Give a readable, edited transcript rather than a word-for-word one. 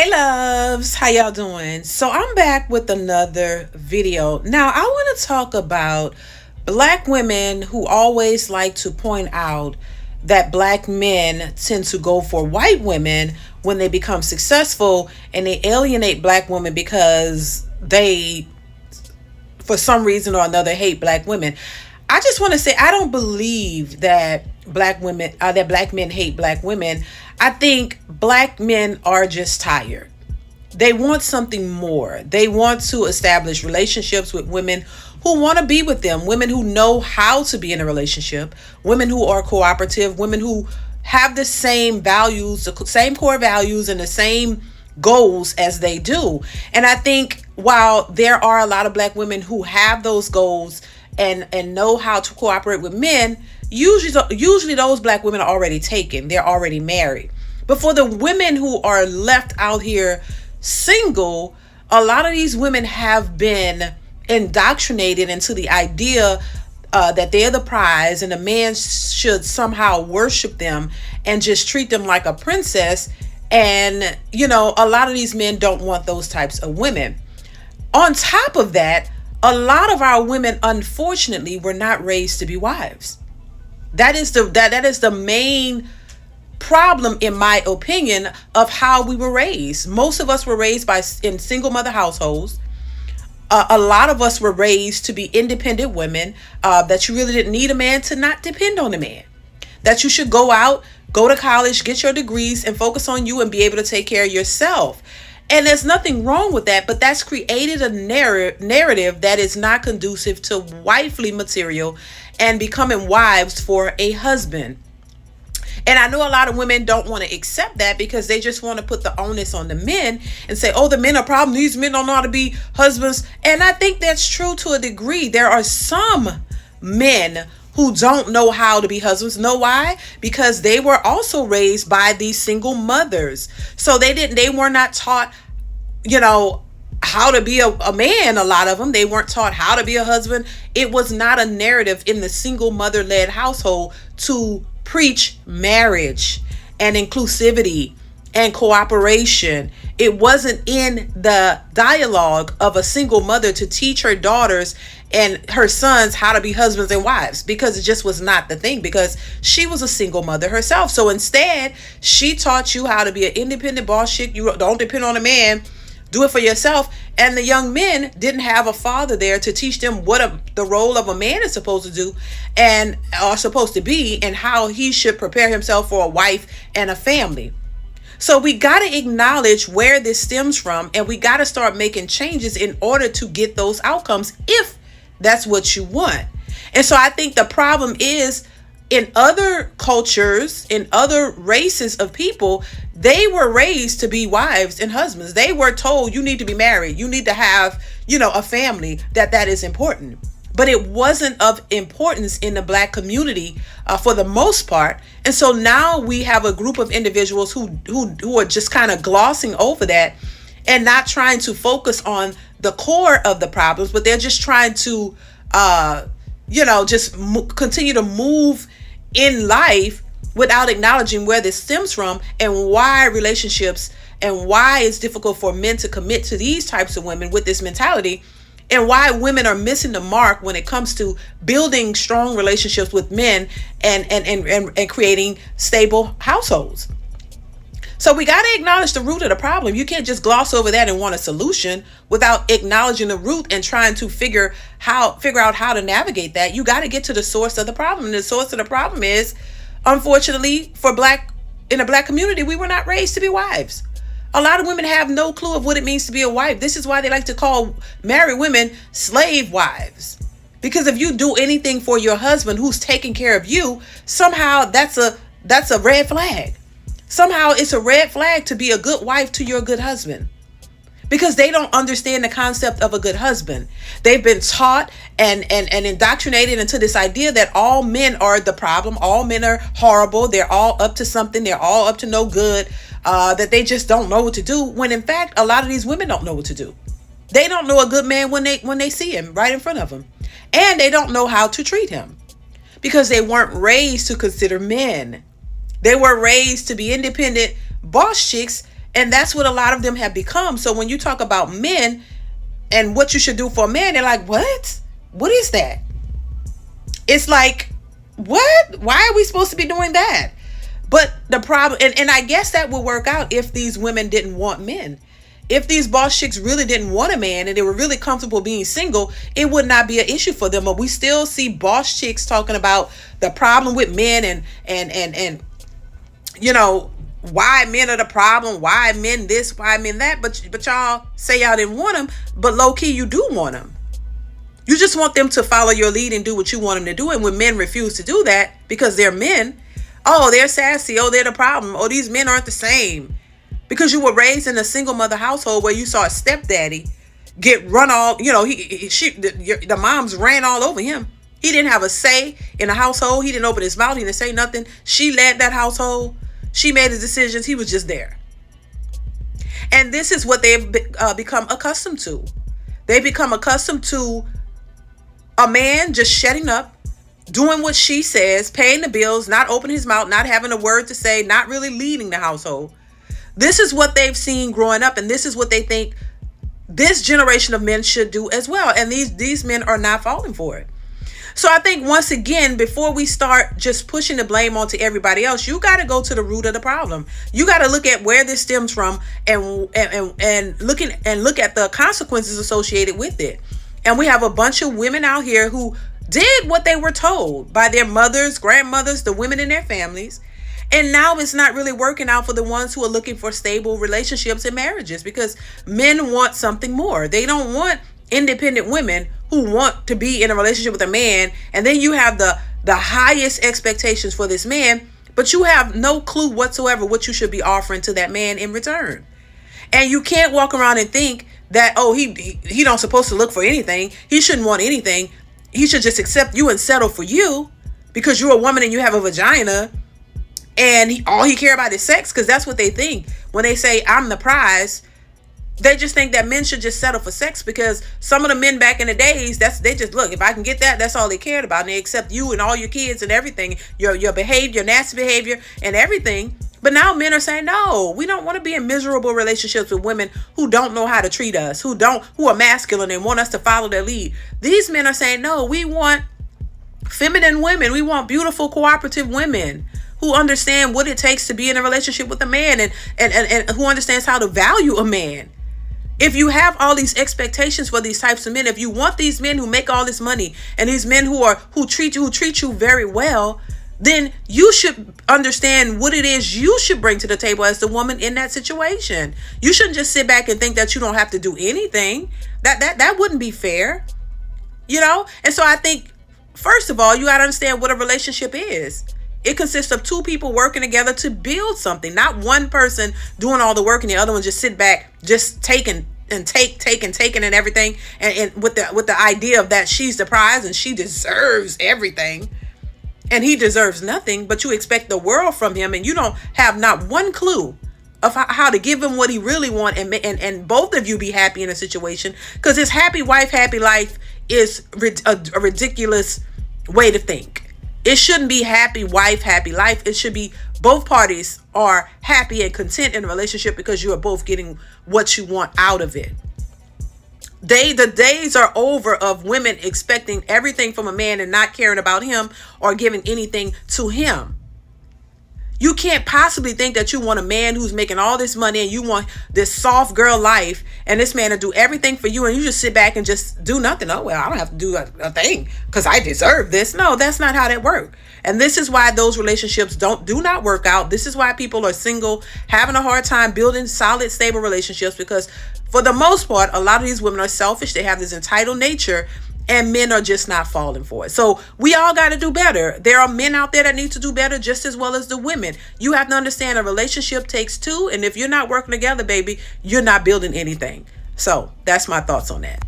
Hey loves, how y'all doing? So I'm back with another video. Now I want to talk about black women who always like to point out that black men tend to go for white women when they become successful, and they alienate black women because they, for some reason or another, hate black women. I just want to say I don't believe that black men hate black women. I think black men are just tired. They want something more. They want to establish relationships with women who want to be with them, women who know how to be in a relationship, women who are cooperative, women who have the same values, the same core values, and the same goals as they do. And I think while there are a lot of black women who have those goals and know how to cooperate with men, usually those black women are already taken. They're already married. But for the women who are left out here single, a lot of these women have been indoctrinated into the idea that they're the prize and a man should somehow worship them and just treat them like a princess. And, a lot of these men don't want those types of women. On top of that, a lot of our women, unfortunately, were not raised to be wives. That is the main problem, in my opinion, of how we were raised. Most of us were raised in single mother households. A lot of us were raised to be independent women, that you really didn't need a man to not depend on a man. That you should go out, go to college, get your degrees, and focus on you and be able to take care of yourself. And there's nothing wrong with that, but that's created a narrative that is not conducive to wifely material and becoming wives for a husband. And I know a lot of women don't want to accept that because they just want to put the onus on the men and say, oh, the men are a problem. These men don't know how to be husbands. And I think that's true to a degree. There are some men who don't know how to be husbands. Know why? Because they were also raised by these single mothers. So they were not taught, how to be a man. A lot of them, they weren't taught how to be a husband. It was not a narrative in the single mother-led household to preach marriage and inclusivity and cooperation. It wasn't in the dialogue of a single mother to teach her daughters and her sons how to be husbands and wives, because it just was not the thing, because she was a single mother herself. So instead, she taught you how to be an independent boss chick. You don't depend on a man. Do it for yourself. And the young men didn't have a father there to teach them what the role of a man is supposed to do and are supposed to be, and how he should prepare himself for a wife and a family. So we got to acknowledge where this stems from, and we got to start making changes in order to get those outcomes, if that's what you want. And so I think the problem is, in other cultures, in other races of people, they were raised to be wives and husbands. They were told, you need to be married. You need to have, a family, that is important. But it wasn't of importance in the black community for the most part. And so now we have a group of individuals who are just kind of glossing over that and not trying to focus on the core of the problems, but they're just trying to, continue to move in life without acknowledging where this stems from and why relationships and why it's difficult for men to commit to these types of women with this mentality, and why women are missing the mark when it comes to building strong relationships with men and creating stable households. So we got to acknowledge the root of the problem. You can't just gloss over that and want a solution without acknowledging the root and trying to figure out how to navigate that. You got to get to the source of the problem. And the source of the problem is, unfortunately, in the black community, we were not raised to be wives. A lot of women have no clue of what it means to be a wife. This is why they like to call married women slave wives. Because if you do anything for your husband who's taking care of you, somehow that's a red flag. Somehow it's a red flag to be a good wife to your good husband, because they don't understand the concept of a good husband. They've been taught and indoctrinated into this idea that all men are the problem. All men are horrible. They're all up to something. They're all up to no good, that they just don't know what to do. When in fact, a lot of these women don't know what to do. They don't know a good man when they see him right in front of them. And they don't know how to treat him because they weren't raised to consider men. They were raised to be independent boss chicks And that's what a lot of them have become. So when you talk about men and what you should do for a man, they're like, what? What is that? It's like, what? Why are we supposed to be doing that? But the problem, and I guess that would work out if these women didn't want men. If these boss chicks really didn't want a man and they were really comfortable being single, it would not be an issue for them. But we still see boss chicks talking about the problem with men and you know, why men are the problem, why men this, why men that. But y'all say y'all didn't want them, but low key you do want them. You just want them to follow your lead and do what you want them to do. And when men refuse to do that because they're men, oh, they're sassy. Oh, they're the problem. Oh, these men aren't the same. Because you were raised in a single mother household where you saw a stepdaddy get run all, you know, the moms ran all over him. He didn't have a say in the household. He didn't open his mouth. He didn't say nothing. She led that household. She made his decisions. He was just there. And this is what they've become accustomed to. They become accustomed to a man just shutting up, doing what she says, paying the bills, not opening his mouth, not having a word to say, not really leading the household. This is what they've seen growing up, and this is what they think this generation of men should do as well. And these men are not falling for it. So I think once again, before we start just pushing the blame onto everybody else, you got to go to the root of the problem. You got to look at where this stems from and look at the consequences associated with it. And we have a bunch of women out here who did what they were told by their mothers, grandmothers, the women in their families. And now it's not really working out for the ones who are looking for stable relationships and marriages, because men want something more. They don't want independent women who want to be in a relationship with a man. And then you have the highest expectations for this man, but you have no clue whatsoever what you should be offering to that man in return. And you can't walk around and think that, oh, he don't supposed to look for anything. He shouldn't want anything. He should just accept you and settle for you because you're a woman and you have a vagina. And all he care about is sex, because that's what they think. When they say, I'm the prize, they just think that men should just settle for sex, because some of the men back in the days, they just, look, if I can get that, that's all they cared about. And they accept you and all your kids and everything, your behavior, your nasty behavior and everything. But now men are saying, no, we don't want to be in miserable relationships with women who don't know how to treat us, who are masculine and want us to follow their lead. These men are saying, no, we want feminine women. We want beautiful, cooperative women who understand what it takes to be in a relationship with a man and who understands how to value a man. If you have all these expectations for these types of men, if you want these men who make all this money and these men who treat you very well, then you should understand what it is you should bring to the table as the woman in that situation. You shouldn't just sit back and think that you don't have to do anything. That wouldn't be fair, you know? And so I think, first of all, you got to understand what a relationship is. It consists of two people working together to build something, not one person doing all the work and the other one just sit back, just taking and taking and everything. And with the idea of that she's the prize and she deserves everything. And he deserves nothing, but you expect the world from him, and you don't have not one clue of how to give him what he really wants, and both of you be happy in a situation, because his happy wife, happy life is a ridiculous way to think. It shouldn't be happy wife, happy life. It should be both parties are happy and content in a relationship because you are both getting what you want out of it. The days are over of women expecting everything from a man and not caring about him or giving anything to him. You can't possibly think that you want a man who's making all this money and you want this soft girl life and this man to do everything for you and you just sit back and just do nothing. Oh, well, I don't have to do a thing because I deserve this. No, that's not how that works. And this is why those relationships do not work out. This is why people are single, having a hard time building solid, stable relationships, because for the most part, a lot of these women are selfish. They have this entitled nature, and men are just not falling for it. So we all got to do better. There are men out there that need to do better just as well as the women. You have to understand a relationship takes two. And if you're not working together, baby, you're not building anything. So that's my thoughts on that.